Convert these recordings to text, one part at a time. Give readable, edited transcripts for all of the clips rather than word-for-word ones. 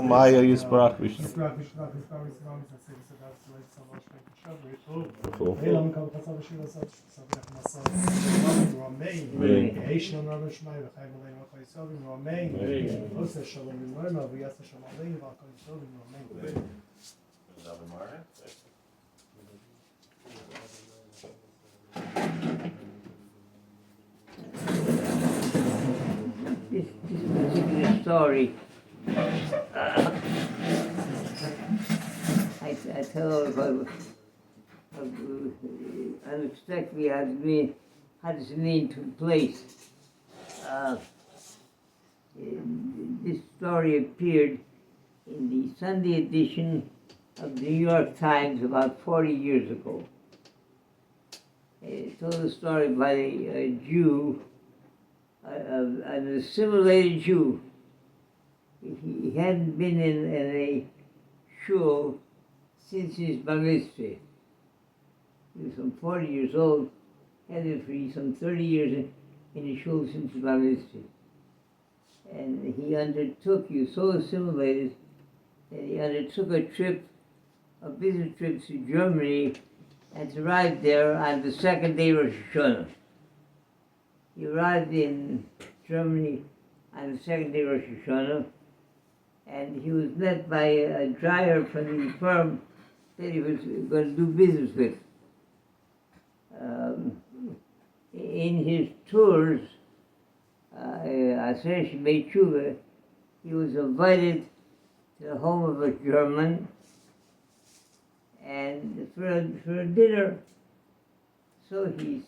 Maya Yisparach Vishnu. This particular story, I tell about unexpectedly how this meeting took place. This story appeared in the Sunday edition of the New York Times about 40 years ago. It told a story by a Jew, an assimilated Jew. He hadn't been in a shul since his bar mitzvah. He was some 40 years old, had been for some 30 years in the shul since his bar mitzvah. And he was so assimilated that he undertook a business trip to Germany, and arrived there on the second day of Rosh Hashanah. He arrived in Germany on the second day of Rosh Hashanah, and he was met by a driver from the firm that he was going to do business with. In his tours, Asher Shemei Tshuva, he was invited to the home of a German and for a dinner. So he's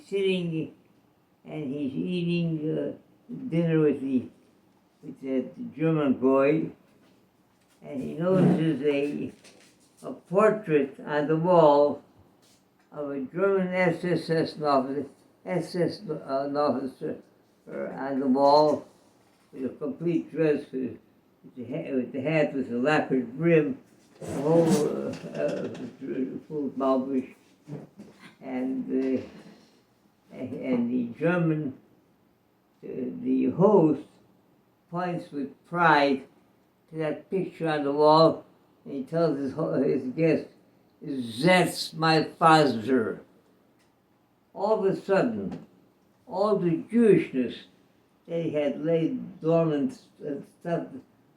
sitting and he's eating dinner with that German boy, and he notices a portrait on the wall of a German SS officer on the wall with a complete dress with the hat with a lacquered brim, a whole full malbush, and the German, the host, points with pride to that picture on the wall, and he tells his guest, "That's my father." All of a sudden, all the Jewishness that he had laid dormant and stuff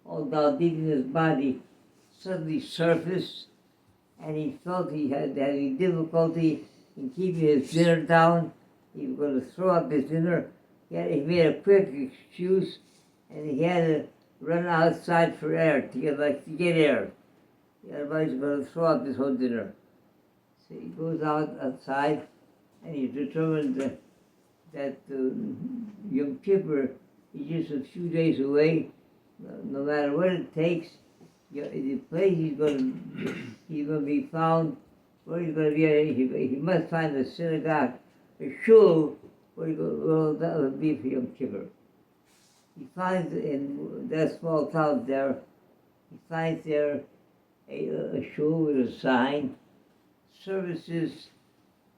all down deep in his body suddenly surfaced, and he felt he had having difficulty in keeping his dinner down. He was going to throw up his dinner. He made a quick excuse, and he had to run outside for air to get air. Otherwise, he's going to throw up his whole dinner. So he goes outside, and he's determined that Yom Kippur is just a few days away. No matter what it takes, the place he's going to be found, where he's going to be, he must find a synagogue, a shul, where that will be for Yom Kippur. He finds in that small town there, he finds there a shul with a sign, services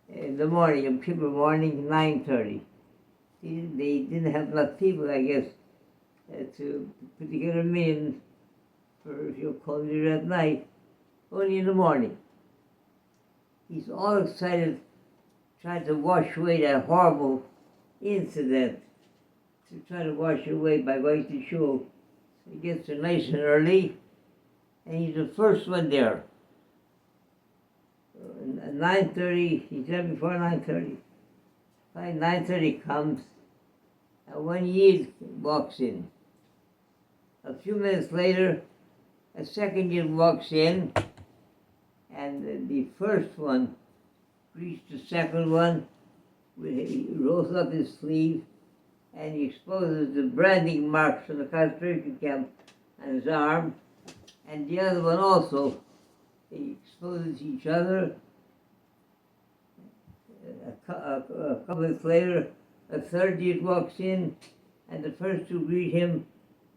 in the morning, Yom Kippur morning, 9:30. They didn't have enough people, I guess, to put together a minyan for if you call it at night, only in the morning. He's all excited, trying to wash away that horrible incident, to try to wash it away by going to shul. So he gets there nice and early, and he's the first one there. At 9:30, he's there before 9:30. By 9:30 comes, and one Yid walks in. A few minutes later, a second Yid walks in, and the first one greets the second one. He rolls up his sleeve, and he exposes the branding marks from the concentration camp on his arm, and the other one also. They exposes each other. A couple minutes later, a third Yid walks in, and the first two greet him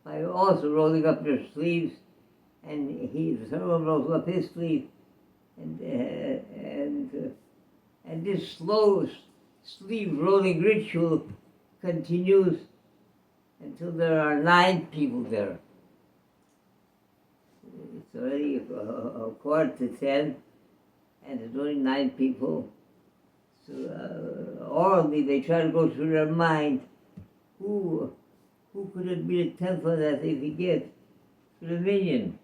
by also rolling up their sleeves, and the third one rolls up his sleeve, and this slow sleeve rolling ritual continues until there are 9 people there. It's already a quarter to 10, and there's only 9 people. So orally they try to go through their mind who could it be the temple that they could get to the minyan.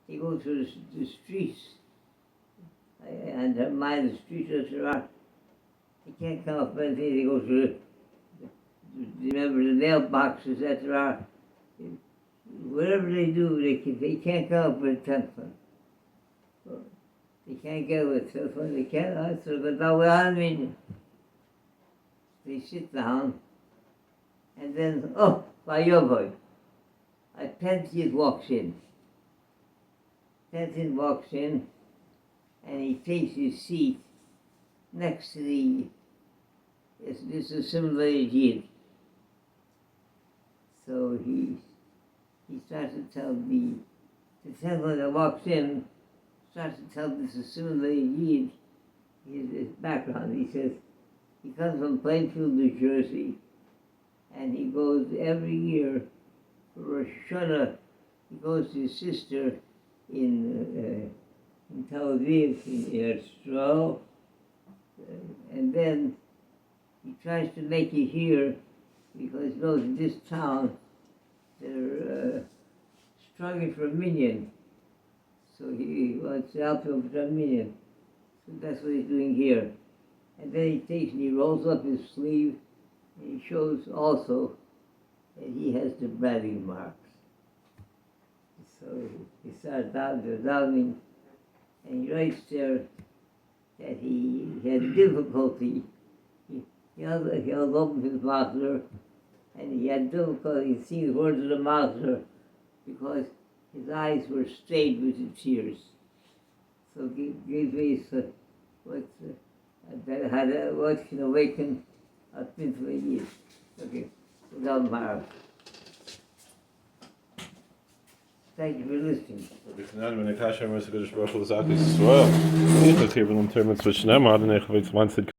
They go through the streets, and their mind, the streets that there are. They can't come up with anything. They go through remember the mailboxes that there are. Whatever they do, they can't come up with a temple. They can't get with a temple. They can't answer, but now we're on minyan. They sit down, and then, by your boy, a Pensian walks in. Pensian walks in, and he takes his seat next to this assimilated Yid. So he starts to tell the temple that walks in, starts to tell this assimilated Yid his background. He says he comes from Plainfield, New Jersey, and he goes every year for Rosh Hashanah. He goes to his sister in Tel Aviv, in Eretz, and then he tries to make it here because he knows in this town they're struggling for a minyan. So he wants to help him with a minyan. So that's what he's doing here. And then he takes and he rolls up his sleeve and he shows also that he has the branding marks. So he starts doubting, and he writes there that he had difficulty. He held open his mouth, and he had difficulty seeing the words of the mouth because his eyes were stained with the tears. So give me what can awaken a pinful years. Okay, without Mara. Thank you for listening. Wenn ich Hashem, wenn ich Baruch Hu sagt, Israel, ich habe einen Termin zwischen einem, und ich habe 20